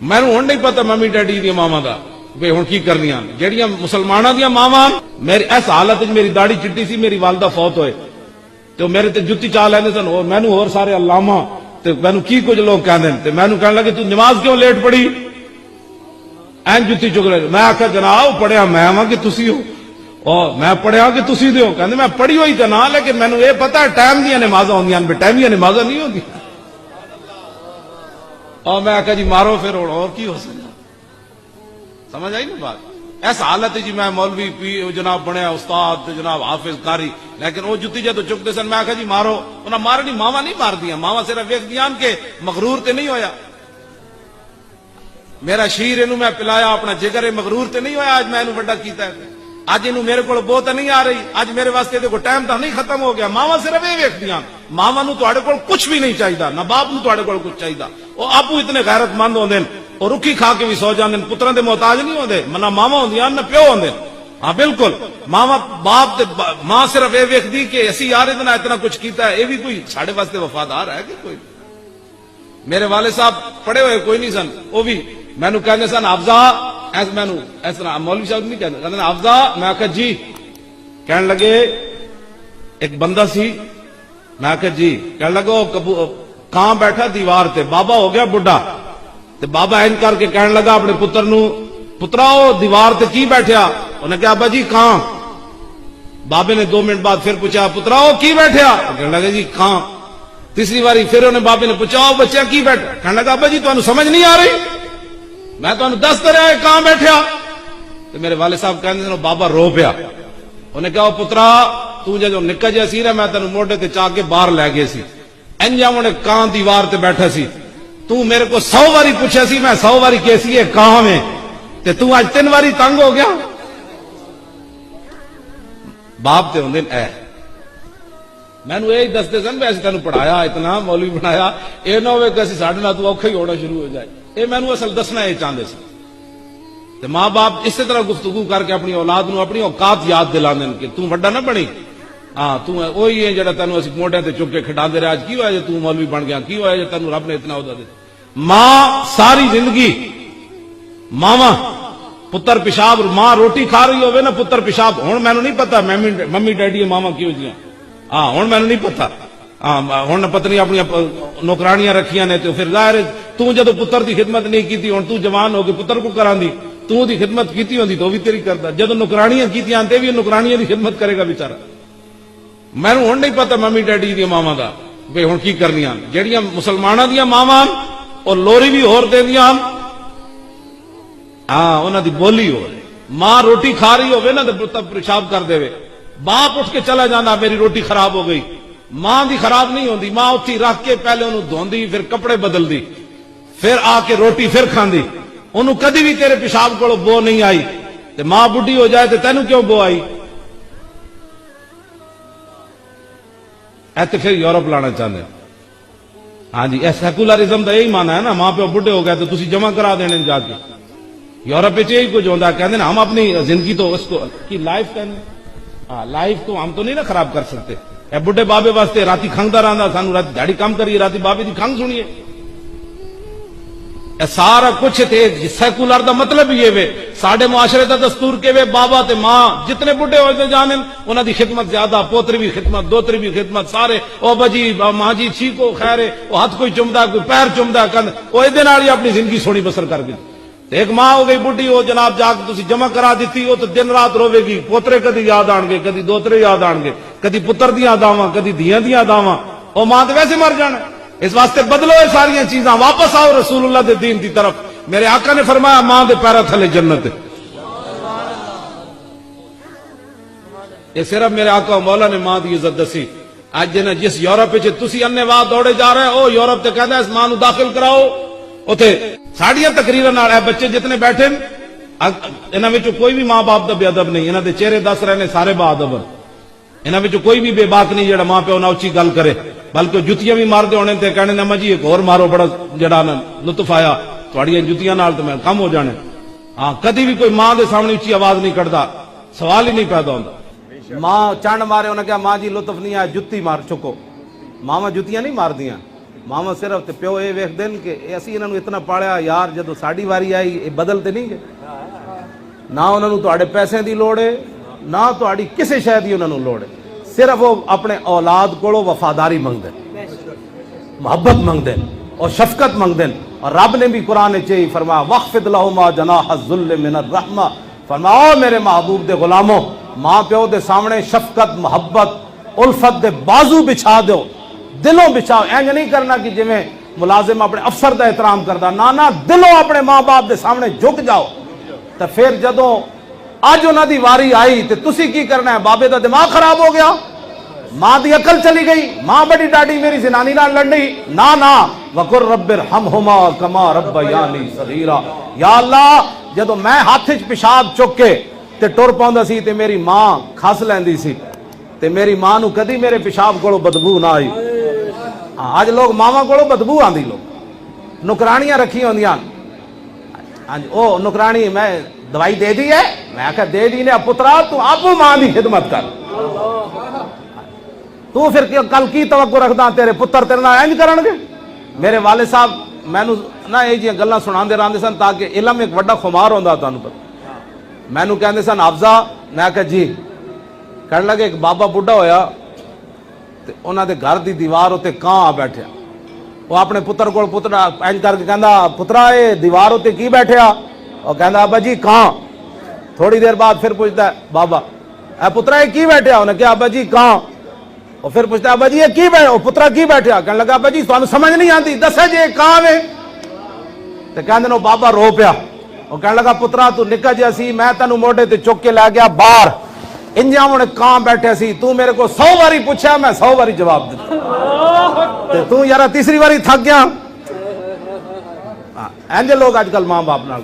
ਮੈਨੂੰ ਹੁਣ ਨਹੀਂ ਪਤਾ ਮੰਮੀ ਡੈਡੀ ਦੀਆਂ ਮਾਵਾਂ ਦਾ ਵੀ ਹੁਣ ਕੀ ਕਰਨੀਆਂ ਜਿਹੜੀਆਂ ਮੁਸਲਮਾਨਾਂ ਦੀਆਂ ਮਾਵਾਂ ਮੇਰੀ ਇਸ ਹਾਲਤ ਵਿੱਚ ਮੇਰੀ ਦਾੜੀ ਚਿੱਟੀ ਸੀ ਮੇਰੀ ਵਾਲਦਾ ਫੌਤ ਹੋਏ ਤੇ ਉਹ ਮੇਰੇ ਤੇ ਜੁੱਤੀ ਚਾ ਲੈਂਦੇ ਸਨ ਉਹ ਮੈਨੂੰ ਹੋਰ ਸਾਰੇ ਅਲਾਮਾ ਤੇ ਮੈਨੂੰ ਕੀ ਕੁਝ ਲੋਕ ਕਹਿੰਦੇ ਨੇ ਤੇ ਮੈਨੂੰ ਕਹਿਣ ਲੱਗੇ ਤੂੰ ਨਮਾਜ਼ ਕਿਉਂ ਲੇਟ ਪੜੀ ਐਂ ਜੁੱਤੀ ਚੁੱਕ ਲੈ ਮੈਂ ਆਖਿਆ ਜਨਾਬ ਪੜਿਆ ਮੈਂ ਵਾਂ ਕਿ ਤੁਸੀਂ ਹੋ ਉਹ ਮੈਂ ਪੜਿਆ ਕਿ ਤੁਸੀਂ ਦਿਓ ਕਹਿੰਦੇ ਮੈਂ ਪੜੀ ਹੋਈ ਤਾਂ ਨਾ ਲੇਕਿਨ ਮੈਨੂੰ ਇਹ ਪਤਾ ਟਾਈਮ ਦੀਆਂ ਨਮਾਜ਼ਾਂ ਹੁੰਦੀਆਂ ਨੇ ਟਾਈਮ ਦੀਆਂ ਨਮਾਜ਼ਾਂ ਨਹੀਂ ਹੁੰਦੀਆਂ اور میں آخا جی مارو پھر اور کی ہو سکتا سمجھ آئی نا بات ایسا حالت ہے جی میں مولوی جناب بنیا استاد جناب حافظ قاری لیکن وہ جتی جے تو چکتے سن میں آخا جی مارو انہیں مارنی ماوا نہیں مار دیا ماوا صرف ویک دیان کے مغرور تے نہیں ہویا میرا شیر انہوں میں پلایا اپنا جگر مغرور تے نہیں ہویا آج میں انہوں بڑا کیتا ہے آج انہوں میرے کو بہت نہیں آ رہی آج میرے واسطے دیکھو ٹائم تھا نہیں ختم ہو گیا ماوا صرف یہ ویک دیان ماوا نو تواڈے کول کچھ بھی نہیں چاہیے نہ باپ نو تواڈے کول کچھ چاہیے وہ ابو اتنے غیرت مند ہوندے اور رکھی کھا کے بھی سو جاندے پتراں دے محتاج نہیں ہوندے نہ ماوا ہوندیاں نہ پیو ہوندے ہاں بالکل ماوا باپ تے ماں صرف یہ ویکھدی کہ اسی یار اتنا کچھ کیتا ہے یہ بھی کوئی ساڈے واسطے وفادار ہے کہ کوئی میرے والد صاحب پڑھے ہوئے کوئی نہیں سن وہ بھی مینوں کہندے سن حافظہ ایس مینوں اس طرح مولوی صاحب نہیں کہندے حافظہ میں آکھیا جی کہن لگے ایک بندہ سی میں آخیا جی کہنے لگا کہاں بیٹھا دیوار تے بابا ہو گیا بڈھا تے بابا این کر کے کہنے لگا اپنے پتر نو پترا وہ دیوار تے کی بیٹھیا انہیں کہا ابا جی کہاں بابے نے 2 منٹ بعد پھر پوچھا پترا وہ کی بیٹھیا کہنے لگا جی کہاں تیسری باری پھر انہیں بابے نے پوچھا وہ بچہ کی بیٹھا کہنے لگا ابا جی تمہیں سمجھ نہیں آ رہی میں تمہیں دس رہا ہے کہاں بیٹھیا تو میرے والد صاحب کہنے بابا رو پیا انہیں کہا پترا تجھے جو نکا جہا سی نا میں تینوں موڈے تے چاہ کے باہر لے گئے سی انجام نے کہاں دیوار تے بیٹھا سی تو میرے کو 100 باری پوچھا سی میں 100 باری کیسی ہے کہاں میں تے تو آج 3 باری تنگ ہو گیا باپ تے ہوندے اے میں نو یہی دستے سن ویسے تینوں پڑھایا اتنا مولوی بنایا اے نہ ہوئے کہ اسی ساڈے نال تو اوکھا ہی ہونا شروع ہو جائے اے میں نو اصل دسنا یہ چاہندے سن تے ماں باپ اسی طرح گفتگو کر کے اپنی اولاد نو اپنی اوقات یاد دلاندے کہ تو بڑا نہ بنی ہاں تو وہی ہے جڑا تینوں اسی موڈے تے چک کے کھڈاندے رہے اج کی ہویا جے تو مولوی بن گیا کی ہویا جے تینوں رب نے اتنا عہدہ دے ماں ساری زندگی ماواں پتر پیشاب ماں روٹی کھا رہی ہوے نا پتر پیشاب ہن مینوں نہیں پتا ممی ڈیڈی ماواں کیوں جیاں ہاں ہن مینوں نہیں پتا ہاں ہن پتنی اپنی نوکرانیاں رکھیاں نے تے پھر ظاہر تو جدوں پتر دی خدمت نہیں کیتی ہن تو جوان ہو کے پتر کو کراندی تو دی خدمت کیتی ہوندی تو بھی تیری کردا جدوں نوکرانیاں کیتیاں تے بھی نوکرانیاں دی خدمت کرے گا بیچارہ مینوں ہن نہیں پتا ممی ڈیڈی دی ماواں دا بے ہن کی کرنیاں جڑیاں مسلماناں دی ماواں اور لوری بھی ہور دیندیاں ہاں انہاں دی بولی ہو ماں روٹی کھا رہی ہوے نا تے پتر پیشاب کر دے باپ اٹھ کے چلا جانا میری روٹی خراب ہو گئی ماں دی خراب نہیں ہوندی ماں اتھی رکھ کے پہلے انہوں دھوندی پھر کپڑے بدل دی پھر آ کے روٹی پھر کھاندی انہوں کدی بھی تیرے پیشاب کو بو نہیں آئی تے ماں بڈھی ہو جائے تے تینوں کیوں بو آئی ایتے پھر یورپ لانا چاہتے ہیں ہاں جی سیکولرزم دا یہی مانا ہے نا ماں پہ بڈھے ہو گئے تو تسی جمع کرا دینے جا کے یورپ یہی کچھ ہوتا ہے کہتے ہیں ہم اپنی زندگی تو اس کو کی لائف کہنے ہاں لائف تو ہم تو نہیں نا خراب کر سکتے اے بڈھے بابے واسطے راتی کھنگدا رہندا سانو رات دھاڑی کام کریے راتی بابے دی کھنگ سنیے اے سارا کچھ تے سیکولر دا مطلب یہ وے ساڈے معاشرے دا دستور کے وے بابا تے ماں جتنے بڈھے ہوتے جانن انہاں دی خدمت زیادہ پوتری بھی خدمت دوتری بھی خدمت سارے او بجی ماں جی ٹھیک ہو خیر ہے او ہاتھ کوئی چمدا کوئی پیر چمدا کند او اے دے نال ہی اپنی زندگی سونی بسر کر گئی ایک ماں ہو گئی بڈھی ہو جناب جا کے تسی جمع کرا دیتی ہو تو دن رات روے گی پوترے کدی یاد آن گے کدی دوترے یاد آن گے کدی پتر دیاں داواں کدی دھیاں دیاں داواں او ماں تے ویسے مر جانا اس واسطے بدلو یہ ساری چیزاں واپس آؤ رسول اللہ دے دین دی طرف میرے آقا نے فرمایا ماں دے پیرا تھلے جنت یہ صرف میرے آقا مولا نے ماں دی عزت دسی اج جس یورپ وچ تسی انے واہ دوڑے جا رہے او یورپ تے کہندا اس ماں نو داخل کراؤ اوتھے ساڈیاں تقریراں نال اے بچے جتنے بیٹھے انہاں وچ کوئی بھی ماں باپ دا بے ادب نہیں انہاں دے چہرے دس رہے نے سارے با ادب انہاں وچ کوئی بھی بے بات نہیں جڑا ماں پیو نال اچھی گل کرے بلکہ جتیاں بھی مار دے ہونے تے کہنے نے جی ایک اور مارو بڑا جڑا لطف آیا تھوڑی جتیاں نال تے میں کم ہو جانے ہاں کدی بھی کوئی ماں دے سامنے اچھی آواز نہیں کڈدا سوال ہی نہیں پیدا ہوندا ماں چانڈ مارے انہاں کہا ماں جی لطف نہیں آیا جتی مار چکو ماواں جتیاں نہیں مار دیاں ਮਾਵਾਂ ਸਿਰਫ ਤੇ ਪਿਓ ਇਹ ਵੇਖਦੇ ਨੇ ਕਿ ਅਸੀਂ ਇਹਨਾਂ ਨੂੰ ਇਤਨਾ ਪਾਲਿਆ ਯਾਰ, ਜਦੋਂ ਸਾਡੀ ਵਾਰੀ ਆਈ ਇਹ ਬਦਲ ਤੇ ਨਹੀਂ ਗਏ। ਨਾ ਉਹਨਾਂ ਨੂੰ ਤੁਹਾਡੇ ਪੈਸਿਆਂ ਦੀ ਲੋੜ ਹੈ, ਨਾ ਤੁਹਾਡੀ ਕਿਸੇ ਸ਼ੈ ਦੀ ਉਹਨਾਂ ਨੂੰ ਲੋੜ ਹੈ। ਸਿਰਫ ਉਹ ਆਪਣੇ ਔਲਾਦ ਕੋਲੋਂ ਵਫਾਦਾਰੀ ਮੰਗਦੇ ਨੇ, ਮੁਹੱਬਤ ਮੰਗਦੇ ਨੇ اور شفقت منگتے ہیں۔ اور رب نے بھی قرآن چاہیے فرمایا وَخْفِضْ لَهُمَا جَنَاحَ الذُّلِّ مِنَ الرَّحْمَةِ، فرماؤ میرے محبوب دے غلاموں ماں پیو دے سامنے شفقت محبت الفت دے بازو بچھا دو، دلوں بچھاؤ۔ اینج نہیں کرنا کہ جی میں ملازم اپنے افسر دا احترام کردا، نانا دلوں اپنے ماں باپ دے سامنے جھک جاؤ۔ تو پھر جدوں اج انہاں دی واری آئی تے تسی کی کرنا ہے؟ بابے دا دماغ خراب ہو گیا، ماں دی عقل چلی گئی، ماں بڑی ڈاڈی میری زنانی نال لڑنی، نا وقر رب ارحمہما کما ربیانی صغیرا۔ یا اللہ جدو میں ہاتھ وچ پیشاب چک کے تے ٹر پاوندا سی تے میری ماں کھس لیندی سی تے میری ماں نو کدی میرے پیشاب کولو بدبو نہ آئی۔ اج لوگ ماواں کولو بدبو آندی، لوگ نکرانیاں رکھی ہوندیاں، ہاں جی او نکرانی میں دوائی دے دی ہے، میں آکھا دے دی نے پترا تو آپ ماں دی خدمت کر، تو پھر کل کی توقع رکھدا تیرے پتر تیرے نال انج کرن گے؟ میرے والد صاحب مینوں نا یہ جی گلاں سناندے رہندے سن تاکہ علم ایک بڑا خمار ہوندا تانوں پتہ۔ مینوں کہندے سن حافظہ، میں کہا جی، کہن لگے ایک بابا بڈھا ہویا تے انہاں دے گھر دی دیوار اُتے کاں آ بیٹھیا، وہ اپنے پتر کول پترا انج کر کے کہندا پترا اے دیوار اُتے کی بیٹھیا؟ او کہندا ابا جی کاں۔ تھوڑی دیر بعد پھر پوچھدا ہے بابا اے پترا اے کی بیٹھیا؟ انہاں کہا ابا جی کاں۔ اور پھر پوچھتا ابا جی یہ کی بیٹھا؟ پترا کی بیٹھا؟ کہنے لگا ابا جی تانوں سمجھ نہیں آندی، دسے جی کہاں ہے؟ تے کہندے نو بابا رو پیا، اور کہنے لگا پترا تو نکا جیا سی، میں تینوں موڈے تے چک کے لے گیا باہر، انجاں ہن کہاں بیٹھے سی، تو میرے کو 100 واری پوچھا میں 100 واری جواب دتا، تے تو یارا تیسری واری تھک گیا۔ انج لوگ اج کل ماں باپ نال